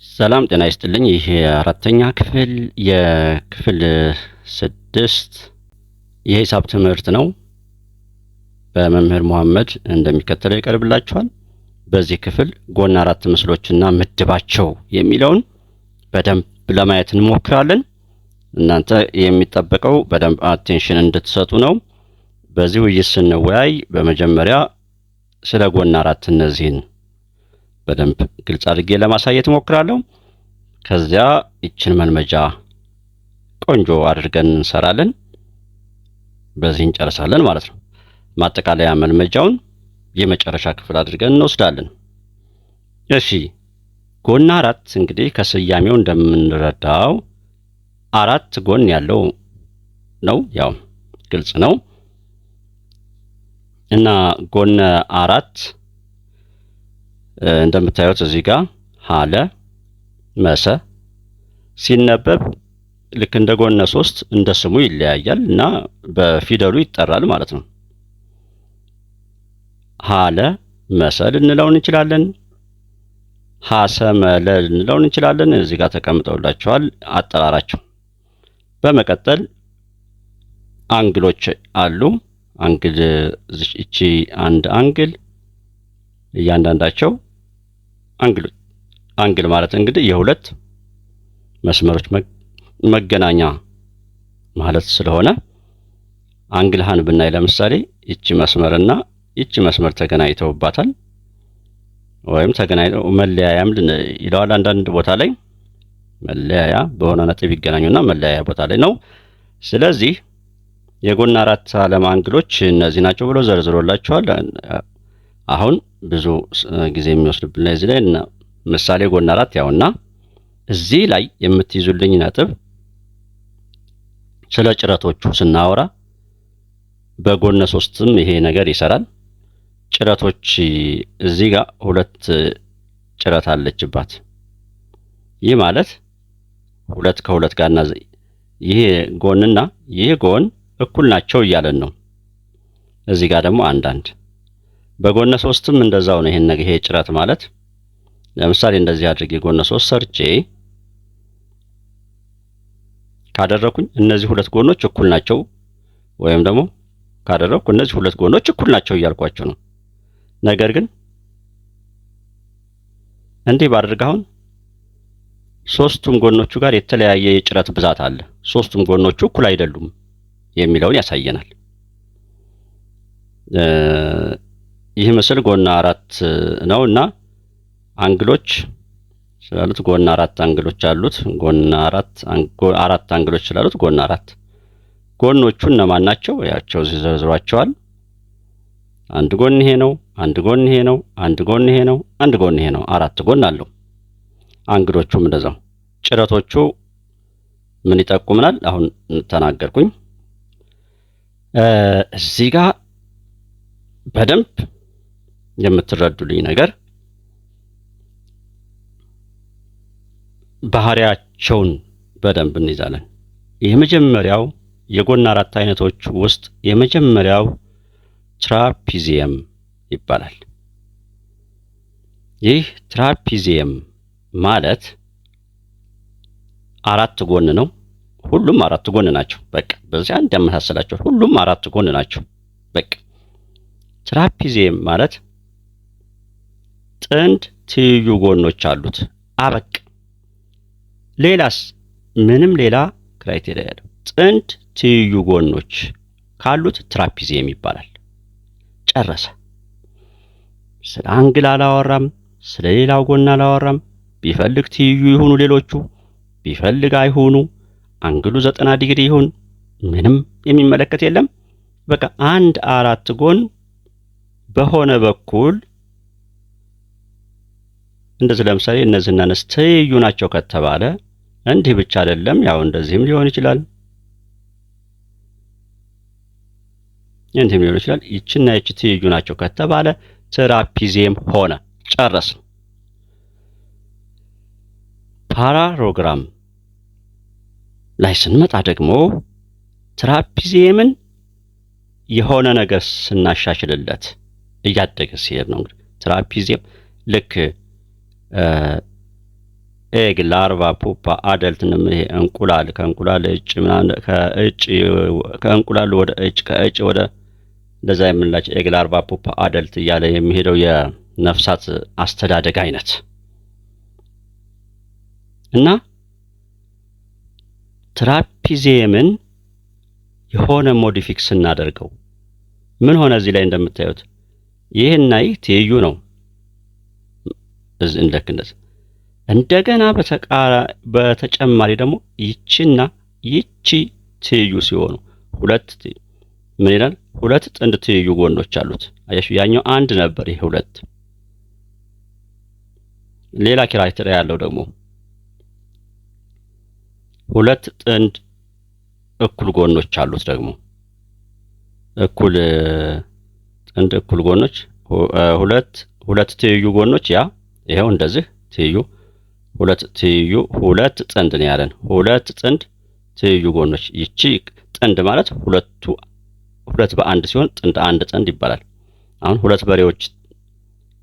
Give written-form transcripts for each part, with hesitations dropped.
ሰላም ጤና ይስጥልኝ። ይህ አራተኛ ክፍል የክፍል 6 የሂሳብ ትምህርት ነው። በመምህር መሐመድ እንደሚከተለው ይቀርብላችኋል። በዚህ ክፍል ጎን አራት ምስሎችና ምድባቸው የሚለውን በደንብ ለማየት እንሞክራለን። እናንተ የሚጠበቀው በደንብ አቴንሽን እንድትሰጡ ነው። በዚህ ውይይት ስንወያይ በመጀመሪያ ስለ ጎን አራት እነዚህን በደንብ ግልጽ አድርጌ ለማሳየት እሞክራለሁ። ከዚያ እችን መልመጃ ቆንጆ አድርገን እንሰራለን። በዚህ እንጨርሳለን ማለት ነው። ማጠቃለያ መልመጃውን የመጨረሻ ክፍል አድርገን እንወስዳለን። እሺ ጎን አራት እንግዲህ ከስያሜው እንደምንረዳው አራት ጎን ያለው ነው። ያው ግልጽ ነው እና ጎን አራት እንደምታዩት እዚህ ጋር ሀለ መሰ ሲነበብ ልክ እንደ ጎነ 3 እንደ ስሙ ይለያያል እና በፊደሉ ይጠራል ማለት ነው። ሀለ መሰ ልንለው እንችላለን። ሀሰመለ ልንለው እንችላለን። እዚህ ጋር ተቀምጠውላችኋል አጠራራቸው። በመቀጠል አንግሎች አሉ። አንግል እቺ አንድ አንግል እያንዳንዳቸው አንግል ማለት እንግዲህ የሁለት መስመሮች መገናኛ ማለት ስለሆነ አንግልሃን ብናይ ለምሳሌ እቺ መስመርና እቺ መስመር ተገናኝተውባታል ወይም ተገናኝተው መለያያም ይለዋል። አንዳንድ ቦታ ላይ መለያያ በሆነ ነጥብ ይገናኙና መለያያ ቦታ ላይ ነው። ስለዚህ የጎን አራት ዓለም አንግሎች እነዚህ ናቸው ብሎ ዘርዝሮላችኋል። አሁን ብዙ ጊዜ የሚወስድብን እዚህ ላይ ምሳሌ ጎን አራት ያውና እዚህ ላይ የምትይዙልኝ ነጥብ ስለ ጭረቶቹ ስናወራ በጎን 3ም ይሄ ነገር ይሰራል። ጭረቶች እዚህ ጋር ሁለት ጭረት አለችባት። ይህ ማለት ሁለት ከሁለት ጋርና ይሄ ጎንና ይሄ ጎን እኩል ናቸው እያለን ነው። እዚህ ጋር ደግሞ አንድ በጎን 3ም እንደዛው ነው። ይሄ ጭረት ማለት ለምሳሌ እንደዚህ አድርጌ ጎን 3 ሰርቼ ካደረኩኝ እነዚህ ሁለት ጎኖች እኩል ናቸው ወይም ደግሞ ካደረኩ እነዚህ ሁለት ጎኖች እኩል ናቸው እያልኳችሁ ነው። ነገር ግን እንዲህ ባድርግ አሁን ሶስቱም ጎኖቹ ጋር የተለያየ የጭረት ብዛት አለ። ሶስቱም ጎኖቹ እኩል አይደሉም የሚለውን ያሳየናል። ይህ ምስል ጎን አራት ነውና አንግሎች ስላሉት ጎን አራት አንግሎች አሉት። ጎን አራት አንግሎች ስላሉት ጎን አራት ጎኖቹ እነማን ናቸው? ያቸው ዘርዝሯቸዋል። አንድ ጎን ይሄ ነው፣ አንድ ጎን ይሄ ነው፣ አንድ ጎን ይሄ ነው፣ አንድ ጎን ይሄ ነው። አራት ጎን አለው። አንግሎቹም እንደዛው። ጭረቶቹ ምን ይጠቁምናል? አሁን ተናገርኩኝ። እዚህ ጋር በደንብ የምትረዱልኝ ነገር ባህሪያቸውን በደንብ እንይዛለን። የመጀመሪያው የጎን አራት አይነቶች ውስጥ የመጀመሪያው ትራፒዚየም ይባላል። ይህ ትራፒዚየም ማለት አራት ጎን ነው። ሁሉም አራት ጎን ናቸው። በቃ በዚያ እንደማሳሰላቸው ሁሉም አራት ጎን ናቸው። በቃ ትራፒዚየም ማለት ጥንድ ትይዩ ጎኖች አሉት። አበቅ ሌላስ ምንም ሌላ ክራይቴሪያ ያለው ጥንድ ትይዩ ጎኖች ካሉት ትራፒዚየም ይባላል። ጨረሰ። ስለ አንግል አላወራም፣ ስለ ሌላው ጎን አላወራም። ቢፈልግ ትይዩ ይሁኑ ሌሎቹ፣ ቢፈልግ አይሁኑ፣ አንግሉ 90 ዲግሪ ይሁን፣ ምንም የሚመለከት የለም። በቃ አንድ አራት ጎን በሆነ በኩል እንደዚህ ለምሳሌ እነዚህና እነዚህ ትይዩ ናቸው ከተባለ እንዲህ ብቻ አይደለም፣ ያው እንደዚህም ሊሆን ይችላል፣ እንዲህም ሊሆን ይችላል። ይችና ይች ትይዩ ናቸው ከተባለ ትራፒዚየም ሆነ። ጨረስን። ፓራሎግራም ላይ ስንመጣ ደግሞ ትራፒዚየምን የሆነ ነገር ስናሻሽልለት እያደገ ሲሄድ ነው። እንግዲህ ትራፒዚየም ልክ ኤግ ላርቫ ፑፓ አደልት ነው። ይሄ እንቁላል ከእንቁላል እጭ ምናምን ከእጭ ከእንቁላል ወደ እጭ ከእጭ ወደ እንደዛ የምንላቸው ኤግ ላርቫ ፑፓ አደልት እያለ የሚሄደው የነፍሳት አስተዳደግ አይነት እና ትራፒዚየምን የሆነ ሞዲፊክ ስናደርገው ምን ሆነ? እዚህ ላይ እንደምታዩት ይህና ይህ ትይዩ ነው። እዚህ እንደዚህ እንደገና በተጨማሪ ደግሞ ይቺና ይቺ ትይዩ ሲሆኑ ሁለት ምን ይላል? ሁለት ጥንድ ትይዩ ጎኖች አሉት። አያችሁ፣ ያኛው አንድ ነበር፣ ይሄ ሁለት። ሌላ ክራይቴሪያ ያለው ደግሞ ሁለት ጥንድ እኩል ጎኖች አሉት። ደግሞ እኩል ጥንድ እኩል ጎኖች ሁለት ትይዩ ጎኖች ያ ይሄው እንደዚህ ትይዩ ሁለት ጥንድ ነው ያለን። ሁለት ጥንድ ትይዩ ጎኖች። ይቺ ጥንድ ማለት ሁለት በአንድ ሲሆን ጥንድ አንድ ጥንድ ይባላል። አሁን ሁለት በሬዎች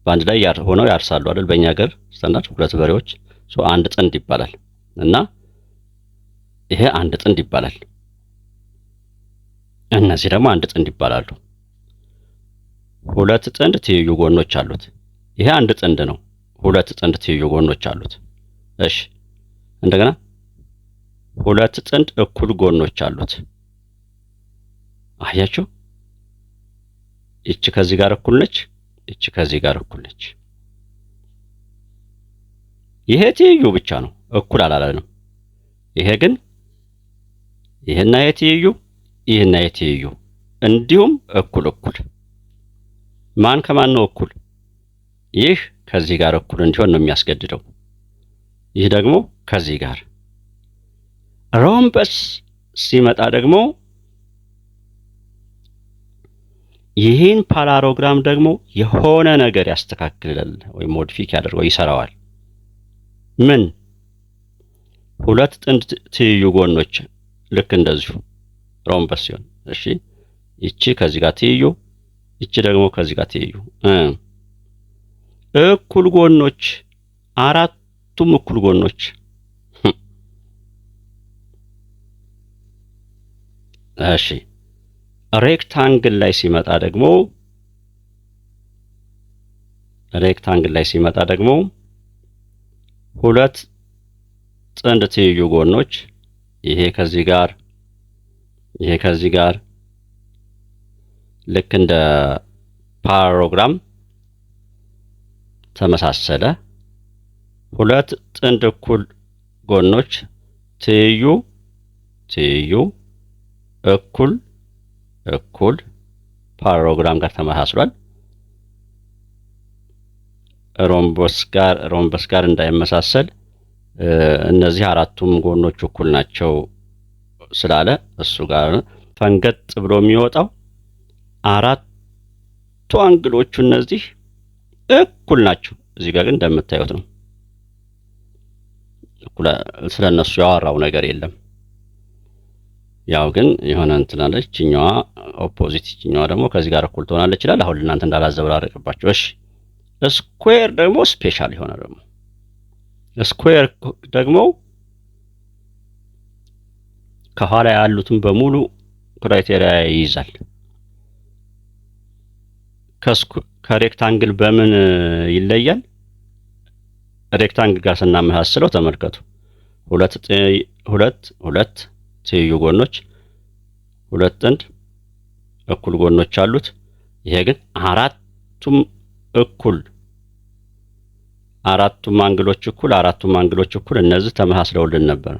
በአንድ ላይ ሆነው ያርሳሉ አይደል? በእኛ ሀገር ስታንዳርድ ሁለት በሬዎች አንድ ጥንድ ይባላል እና ይሄ አንድ ጥንድ ይባላል። እነዚህ ደግሞ አንድ ጥንድ ይባላሉ። ሁለት ጥንድ ትይዩ ጎኖች አሉት። ይሄ አንድ ጥንድ ነው። ሁለት ጥንድ ትይዩ ጎኖች አሉት። እሺ፣ እንደገና ሁለት ጥንድ እኩል ጎኖች አሉት። አያችሁ፣ ይቺ ከዚህ ጋር እኩል ነች፣ ይቺ ከዚህ ጋር እኩል ነች። ይሄ ትይዩ ብቻ ነው፣ እኩል አላለንም። ይሄ ግን ይሄና የትይዩ ይሄና የትይዩ እንዲሁም እኩል ማን ከማን ነው እኩል? ይህ ከዚህ ጋር እኩል እንዲሆን ነው የሚያስገድደው። ይህ ደግሞ ከዚህ ጋር። ሮምበስ ሲመጣ ደግሞ ይህን ፓራሎግራም ደግሞ የሆነ ነገር ያስተካክላል ወይ ሞዲፊክ ያደርገው ይሰራዋል። ምን? ሁለት ጥንድ ትይዩ ጎኖች ልክ እንደዚሁ ሮምበስ ሲሆን፣ እሺ፣ ይቺ ከዚህ ጋር ትይዩ፣ ይቺ ደግሞ ከዚህ ጋር ትይዩ፣ እኩል ጎኖች፣ አራቱም እኩል ጎኖች። እሺ፣ ሬክታንግል ላይ ሲመጣ ደግሞ ሁለት ጥንድ ትይዩ ጎኖች፣ ይሄ ከዚህ ጋር ይሄ ከዚህ ጋር ልክ እንደ ፓራሎግራም ተመሳሰለ። ሁለት ጥንድ እኩል ጎኖች ትይዩ እኩል ፓራሎግራም ጋር ተመሳስሏል። ሮምበስ ጋር እንዳይመሳሰል እነዚህ አራቱም ጎኖች እኩል ናቸው ስላለ እሱ ጋር ፈንገጥ ብሎ የሚወጣው አራቱ አንግሎቹ እነዚህ እኩል ናቸው። እዚህ ጋር ግን እንደምታዩት ነው። ስለነሱ ያወራው ነገር የለም። ያው ግን የሆነ እንትን አለች። እኛዋ ኦፖዚት፣ እኛዋ ደግሞ ከዚህ ጋር እኩል ትሆናለች ይችላል። አሁን እናንተ እንዳላዘበራረቅባችሁ። እሺ፣ ስኩዌር ደግሞ ስፔሻል የሆነ ደግሞ ስኩዌር ደግሞ ከኋላ ያሉትን በሙሉ ክራይቴሪያ ይይዛል። ከሬክታንግል በምን ይለያል? ሬክታንግል ጋር ስናመሳስለው ተመልከቱ። ሁለት ትይዩ ጎኖች፣ ሁለት ጥንድ እኩል ጎኖች አሉት። ይሄ ግን አራቱም አንግሎች እኩል እነዚህ ተመሳስለውልን ነበር።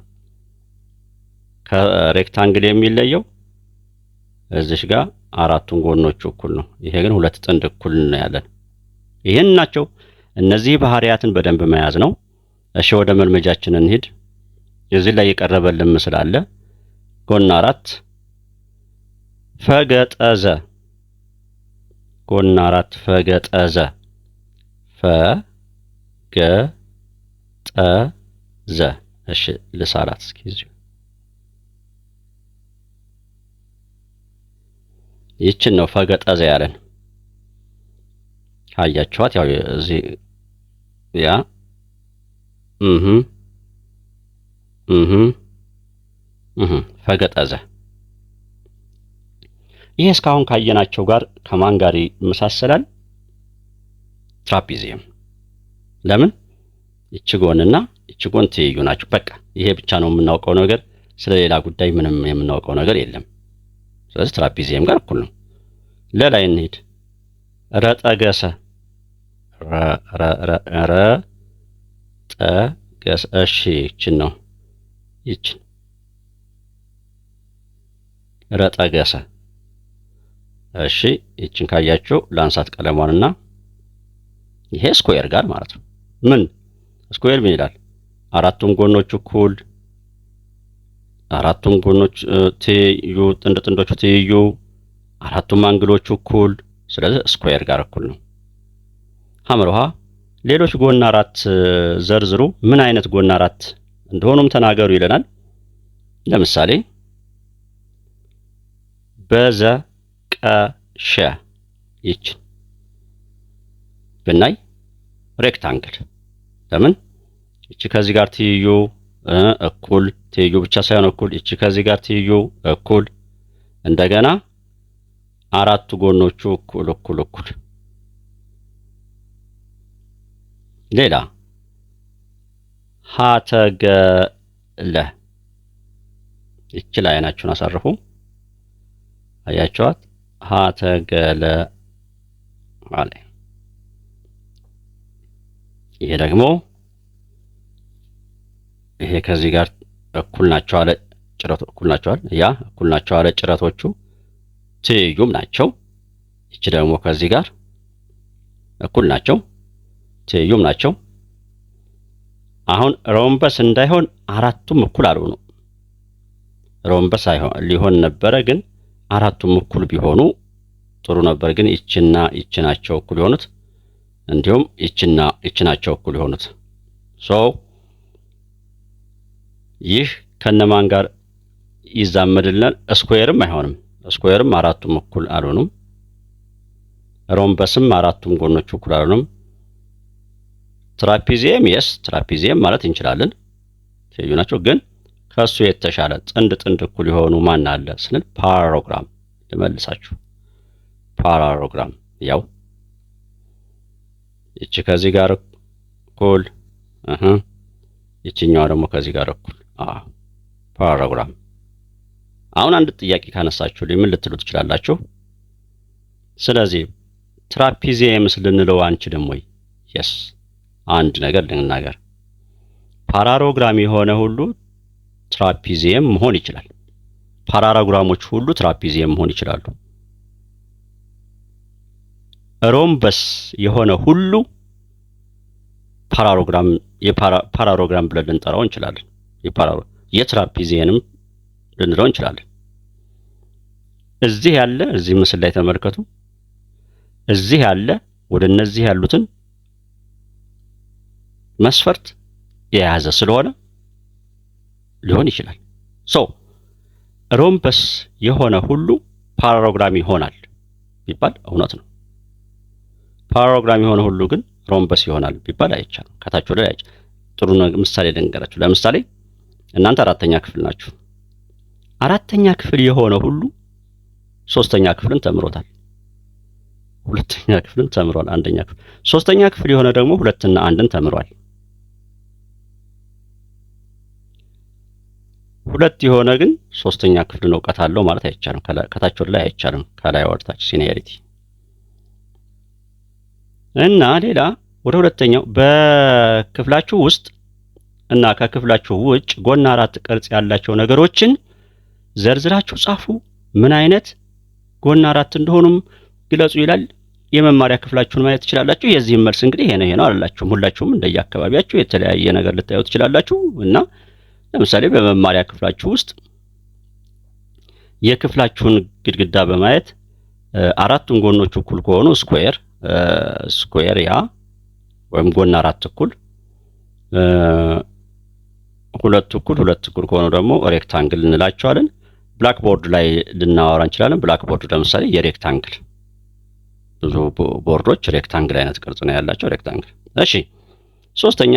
ከሬክታንግል የሚለየው እዚህ ጋር አራቱም ጎኖች እኩል ነው። ይሄ ግን ሁለት ጥንድ እኩል ነው ያለን። ይሄን ናቸው። እነዚህ ባህሪያትን በደንብ መያዝ ነው። እሺ፣ ወደ መልመጃችን እንሂድ። እዚህ ላይ የቀረበልን ምስል አለ። ጎን 4 ፈገጠዘ፣ ጎን 4 ፈገጠዘ፣ ፈገጠዘ። እሺ፣ ልሳላት እስኪ እዚሁ ይችን ነው ፈገጠዘ ያለን። ካያችኋት ያው እዚህ ያ ፈገጠዘ። ይሄ እስካሁን ካየናቸው ጋር ከማን ጋር ይመሳሰላል? ትራፒዚየም። ለምን? እቺ ጎንና እቺ ጎን ትይዩ ናቸው። በቃ ይሄ ብቻ ነው የምናውቀው ነገር፣ ስለሌላ ጉዳይ ምንም የምናውቀው ነገር የለም። ስለዚህ ትራፒዚየም ጋር እኩል ነው። ለላይ እንሂድ። ረጠገሰ ረጠገሰ። እሺ ይችን ነው ይችን ረጠገሰ። እሺ ይችን ካያችሁ ላንሳት ቀለሟንና ይሄ ስኩዌር ጋር ማለት ነው። ምን ስኩዌር ምን ይላል? አራቱም ጎኖች እኩል፣ አራቱም ጎኖች ትይዩ፣ ጥንዶቹ ትይዩ፣ አራቱም አንግሎቹ እኩል። ስለዚህ ስኩዌር ጋር እኩል ነው። ሐመርሃ ሌሎች ጎን አራት ዘርዝሩ፣ ምን አይነት ጎን አራት እንደሆኑም ተናገሩ ይለናል። ለምሳሌ በዘቀሸ ይችን ብናይ ሬክታንግል። ለምን? እቺ ከዚህ ጋር ትይዩ እኩል፣ ትይዩ ብቻ ሳይሆን እኩል፣ እቺ ከዚህ ጋር ትይዩ እኩል፣ እንደገና አራቱ ጎኖቹ እኩል እኩል እኩል። ሌላ ሀተገለ። ይቺ ላይ አይናችሁን አሳርፉ። አያችኋት? ሀተገለ አለ። ይሄ ደግሞ ይሄ ከዚህ ጋር እኩል ናቸው አለ ጭረቱ፣ እኩል ናቸው አለ ያ እኩል ናቸው አለ ጭረቶቹ፣ ትይዩም ናቸው። ይቺ ደግሞ ከዚህ ጋር እኩል ናቸው፣ ትይዩም ናቸው። አሁን ሮምበስ እንዳይሆን አራቱም እኩል አልሆኑ። ሮምበስ ሊሆን ነበረ፣ ግን አራቱም እኩል ቢሆኑ ጥሩ ነበር። ግን ይችና ይች ናቸው እኩል የሆኑት፣ እንዲሁም ይችና ይች ናቸው እኩል የሆኑት። ይህ ከነማን ጋር ይዛመድልናል? ስኩዌርም አይሆንም። ስኩዌርም አራቱም እኩል አልሆኑም። ሮምበስም አራቱም ጎኖቹ እኩል አልሆኑም። ትራፒዚየም ትራፒዚየም ማለት እንችላለን፣ ትይዩ ናቸው። ግን ከሱ የተሻለ ጥንድ እኩል የሆኑ ማን አለ ስንል ፓራሎግራም። ልመልሳችሁ፣ ፓራሎግራም ያው ይቺ ከዚህ ጋር እኩል ይችኛው ደግሞ ከዚህ ጋር እኩል ፓራሎግራም። አሁን አንድ ጥያቄ ካነሳችሁ ምን ልትሉ ትችላላችሁ? ስለዚህ ትራፒዚየምስ ልንለው አንችልም ወይ? አንድ ነገር ልንናገር። ፓራሎግራም የሆነ ሁሉ ትራፒዚየም መሆን ይችላል። ፓራሎግራሞች ሁሉ ትራፒዚየም መሆን ይችላሉ። ሮምበስ የሆነ ሁሉ ፓራሎግራም ብለን ልንጠራው እንችላለን። የትራፒዚየንም ልንለው እንችላለን። እዚህ ያለ እዚህ ምስል ላይ ተመልከቱ። እዚህ ያለ ወደ እነዚህ ያሉትን መስፈርት የያዘ ስለሆነ ሊሆን ይችላል። ሮምበስ የሆነ ሁሉ ፓራሎግራም ይሆናል ቢባል እውነት ነው። ፓራሎግራም የሆነ ሁሉ ግን ሮምበስ ይሆናል ቢባል አይቻልም። ከታች ወደ ላይ ጥሩ ምሳሌ ልንገራችሁ። ለምሳሌ እናንተ አራተኛ ክፍል ናችሁ። አራተኛ ክፍል የሆነ ሁሉ ሶስተኛ ክፍልን ተምሮታል፣ ሁለተኛ ክፍልን ተምሯል፣ አንደኛ ክፍል። ሶስተኛ ክፍል የሆነ ደግሞ ሁለትና አንድን ተምሯል። ሁለት የሆነ ግን ሶስተኛ ክፍልን ዕውቀት አለው ማለት አይቻልም። ከታች ወደ ላይ አይቻልም። ከላይ ወደ ታች ሲኒየሪቲ እና ሌላ ወደ ሁለተኛው በክፍላችሁ ውስጥ እና ከክፍላችሁ ውጭ ጎን አራት ቅርጽ ያላቸው ነገሮችን ዘርዝራችሁ ጻፉ። ምን አይነት ጎን አራት እንደሆኑም ግለጹ ይላል። የመማሪያ ክፍላችሁን ማየት ትችላላችሁ። የዚህም መልስ እንግዲህ ይሄ ነው አላላችሁም። ሁላችሁም እንደየአካባቢያችሁ የተለያየ ነገር ልታዩ ትችላላችሁ። እና ለምሳሌ በመማሪያ ክፍላችሁ ውስጥ የክፍላችሁን ግድግዳ በማየት አራቱም ጎኖች እኩል ከሆኑ ስኩዌር ያ ወይም ጎን አራት እኩል፣ ሁለት እኩል ከሆኑ ደግሞ ሬክታንግል እንላቸዋለን። ብላክ ቦርድ ላይ ልናወራ እንችላለን። ብላክ ቦርድ ለምሳሌ የሬክታንግል ብዙ ቦርዶች ሬክታንግል አይነት ቅርጽ ነው ያላቸው። ሬክታንግል። እሺ ሶስተኛ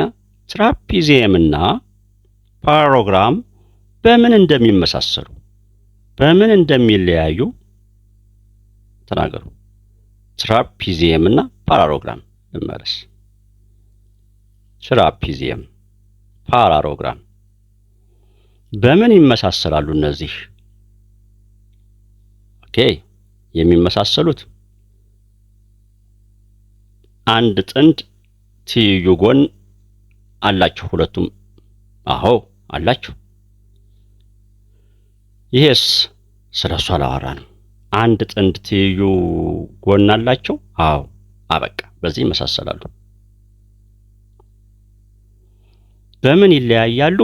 ትራፒዚየም እና ፓራሎግራም በምን እንደሚመሳሰሉ በምን እንደሚለያዩ ተናገሩ። ትራፒዚየም እና ፓራሎግራም ልመለስ። ትራፒዚየም፣ ፓራሎግራም በምን ይመሳሰላሉ እነዚህ? ኦኬ፣ የሚመሳሰሉት አንድ ጥንድ ትይዩ ጎን አላቸው ሁለቱም። አዎ አላቸው። ይሄስ ስለሱ አላወራንም። አንድ ጥንድ ትይዩ ጎን አላቸው። አዎ አበቃ፣ በዚህ ይመሳሰላሉ። በምን ይለያያሉ?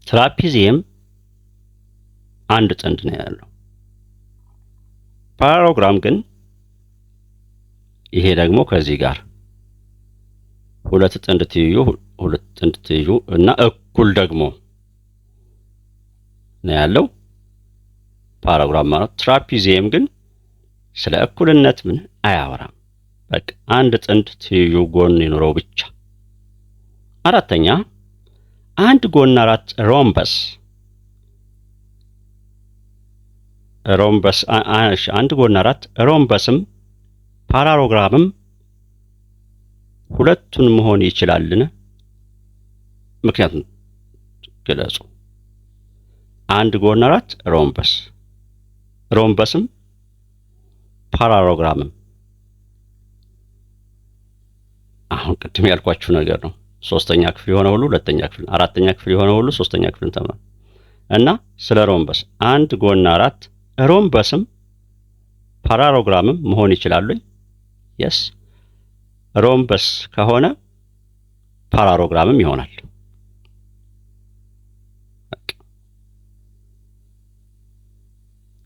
ትራፒዚየም አንድ ጥንድ ነው ያለው። ፓራሎግራም ግን ይሄ ደግሞ ከዚህ ጋር ሁለት ጥንድ ትይዩ እና እኩል ደግሞ ነው ያለው ፓራሎግራም ማለት። ትራፒዚየም ግን ስለ እኩልነት ምን አያወራም። በቃ አንድ ጥንድ ትይዩ ጎን ይኖረው ብቻ። አራተኛ አንድ ጎን አራት ሮምበስ። አንድ ጎን አራት ሮምበስም ፓራሎግራምም ሁለቱን መሆን ይችላልን? ምክንያቱም ግለጹ። አንድ ጎን አራት ሮምበስም ፓራሎግራምም አሁን ቅድም ያልኳችሁ ነገር ነው። ሶስተኛ ክፍል የሆነ ሁሉ ሁለተኛ ክፍል፣ አራተኛ ክፍል የሆነ ሁሉ ሶስተኛ ክፍልን ተማር እና ስለ ሮምበስ አንድ ጎን አራት ሮምበስም ፓራሎግራምም መሆን ይችላሉ። የስ ሮምበስ ከሆነ ፓራሎግራምም ይሆናል።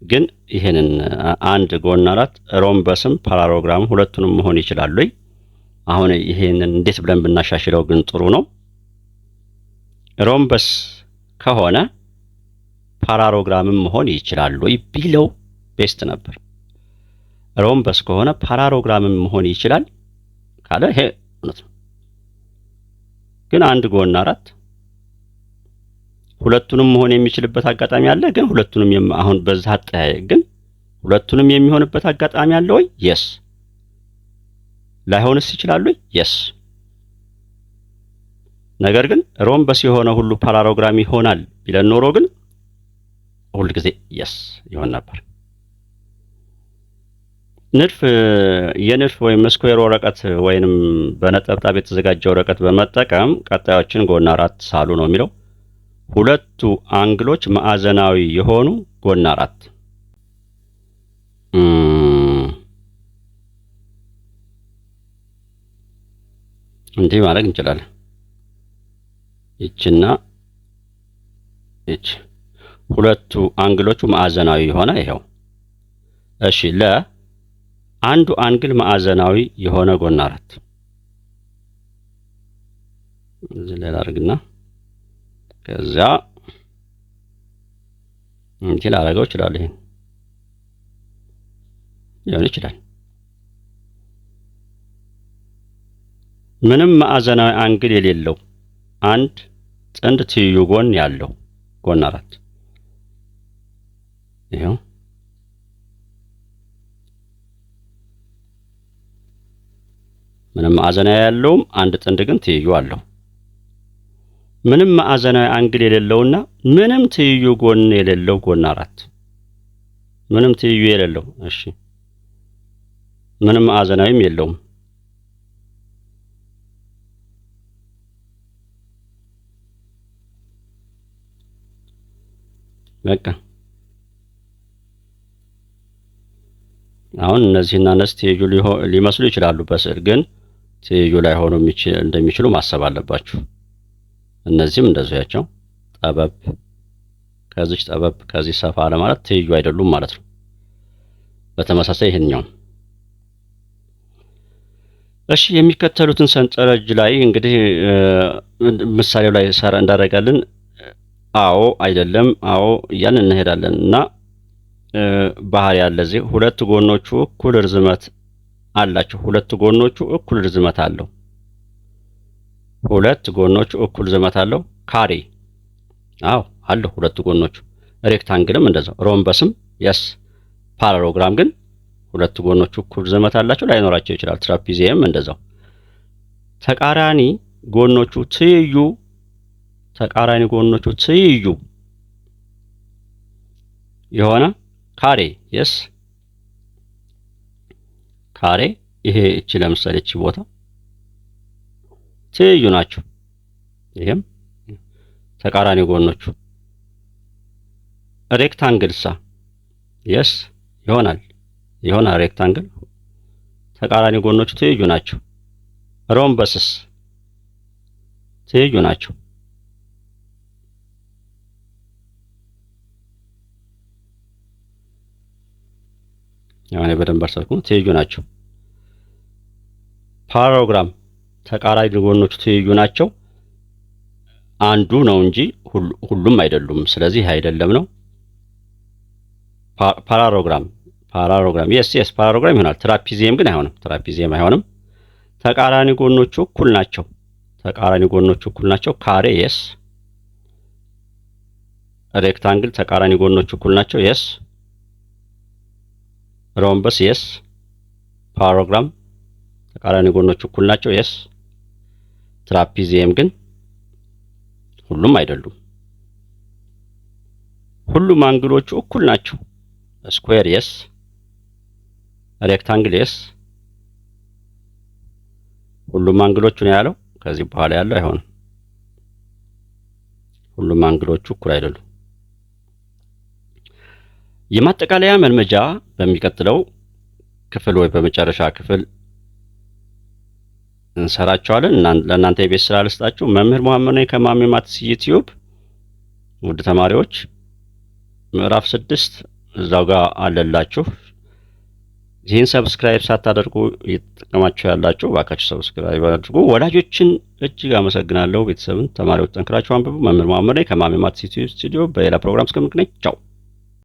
ግን ይሄንን አንድ ጎን አራት ሮምበስም ፓራሎግራምም ሁለቱንም መሆን ይችላሉ። አሁን ይሄንን እንዴት ብለን ብናሻሽለው ግን ጥሩ ነው? ሮምበስ ከሆነ ፓራሎግራምም መሆን ይችላሉ ቢለው ቤስት ነበር። ሮምበስ ከሆነ ፓራሎግራምም መሆን ይችላል ካለ ይሄ እውነት ነው። ግን አንድ ጎን አራት ሁለቱንም መሆን የሚችልበት አጋጣሚ አለ። ግን ሁለቱንም አሁን በዛ አጠያየቅ ግን ሁለቱንም የሚሆንበት አጋጣሚ አለ ወይ? የስ። ላይሆንስ ይችላል ወይ? የስ። ነገር ግን ሮምበስ የሆነ ሁሉ ፓራሎግራም ይሆናል ቢለን ኖሮ ግን ሁሉ ጊዜ የስ ይሆን ነበር። የንድፍ ወይም ስኩዌር ወረቀት ወይንም በነጠብጣብ የተዘጋጀ ወረቀት በመጠቀም ቀጣዮችን ጎን አራት ሳሉ ነው የሚለው። ሁለቱ አንግሎች ማዕዘናዊ የሆኑ ጎን አራት እንዲህ ማድረግ እንችላለን። ይችና ይች ሁለቱ አንግሎቹ ማዕዘናዊ የሆነ ይሄው። እሺ አንዱ አንግል ማዕዘናዊ የሆነ ጎን አራት እዚህ ላይ ላድርግና ከዛ እንዴ ላደርገው እችላለሁ። ይሄን ሊሆን ይችላል። ምንም ማዕዘናዊ አንግል የሌለው አንድ ጥንድ ትይዩ ጎን ያለው ጎን አራት ይሄው ምንም ማዕዘናዊ ያለውም አንድ ጥንድ ግን ትይዩ አለው። ምንም ማዕዘናዊ አንግል የሌለውና ምንም ትይዩ ጎን የሌለው ጎን አራት ምንም ትይዩ የሌለው እሺ ምንም ማዕዘናዊም የለውም። በቃ አሁን እነዚህና እነዚህ ትይዩ ሊመስሉ ይችላሉ በስዕል ግን ትይዩ ላይ ሆኖ እንደሚችሉ ማሰብ አለባችሁ። እነዚህም እንደዚሁ ያቸው ጠበብ ከዚህ ጠበብ ከዚህ ሰፋ አለ ማለት ትይዩ አይደሉም ማለት ነው። በተመሳሳይ ይሄንኛው እሺ የሚከተሉትን ሰንጠረዥ ላይ እንግዲህ ምሳሌው ላይ ሰራ እንዳደረጋልን አዎ አይደለም አዎ እያልን እንሄዳለን እና ባህሪ ያለ እዚህ ሁለት ጎኖቹ እኩል ርዝመት አላቸው። ሁለት ጎኖቹ እኩል ርዝመት አለው። ሁለት ጎኖቹ እኩል ዝመት አለው። ካሬ አዎ አለው ሁለት ጎኖቹ። ሬክታንግልም እንደዛው። ሮምበስም የስ። ፓራሎግራም ግን ሁለት ጎኖቹ እኩል ዝመት አላቸው፣ ላይኖራቸው ይችላል። ትራፒዚየም እንደዛው። ተቃራኒ ጎኖቹ ትይዩ የሆነ ካሬ የስ። ካሬ ይሄ እቺ ለምሳሌ እቺ ቦታ ትይዩ ናቸው። ይሄም ተቃራኒ ጎኖቹ። ሬክታንግልሳ የስ ይሆናል ሬክታንግል ተቃራኒ ጎኖቹ ትይዩ ናቸው። ሮምበስስ ትይዩ ናቸው። ያኔ በደንብ አርሳችሁ ትይዩ ናቸው። ፓራሎግራም ተቃራኒ ጎኖቹ ትይዩ ናቸው። አንዱ ነው እንጂ ሁሉም አይደሉም። ስለዚህ አይደለም ነው። ፓራሎግራም የስ ፓራሎግራም ይሆናል። ትራፒዚየም ግን አይሆንም። ተቃራኒ ጎኖቹ እኩል ናቸው። ካሬ የስ። ሬክታንግል ተቃራኒ ጎኖቹ እኩል ናቸው የስ። ሮምበስ የስ። ፓራሎግራም ተቃራኒ ጎኖቹ እኩል ናቸው የስ። ትራፒዚየም ግን ሁሉም አይደሉም። ሁሉም አንግሎቹ እኩል ናቸው። ስኩዌር የስ። ሬክታንግል የስ። ሁሉም አንግሎቹ ነው ያለው። ከዚህ በኋላ ያለው አይሆንም። ሁሉም አንግሎቹ እኩል አይደሉም። የማጠቃለያ መልመጃ በሚቀጥለው ክፍል ወይ በመጨረሻ ክፍል እንሰራቸዋለን። ለእናንተ የቤት ስራ ልስጣችሁ። መምህር መሐመድ ነኝ ከማሚ ማትስ ዩቲዩብ። ውድ ተማሪዎች ምዕራፍ 6 እዛው ጋር አለላችሁ። ይህን ሰብስክራይብ ሳታደርጉ እየተጠቀማችሁ ያላችሁ እባካችሁ ሰብስክራይብ አድርጉ። ወላጆችን እጅግ አመሰግናለሁ። ቤተሰብን፣ ተማሪዎች ጠንክራችሁ አንብቡ። መምህር መሐመድ ነኝ ከማሚ ማትስ ዩቲዩብ ስቱዲዮ። በሌላ ፕሮግራም እስከምንገናኝ ቻው።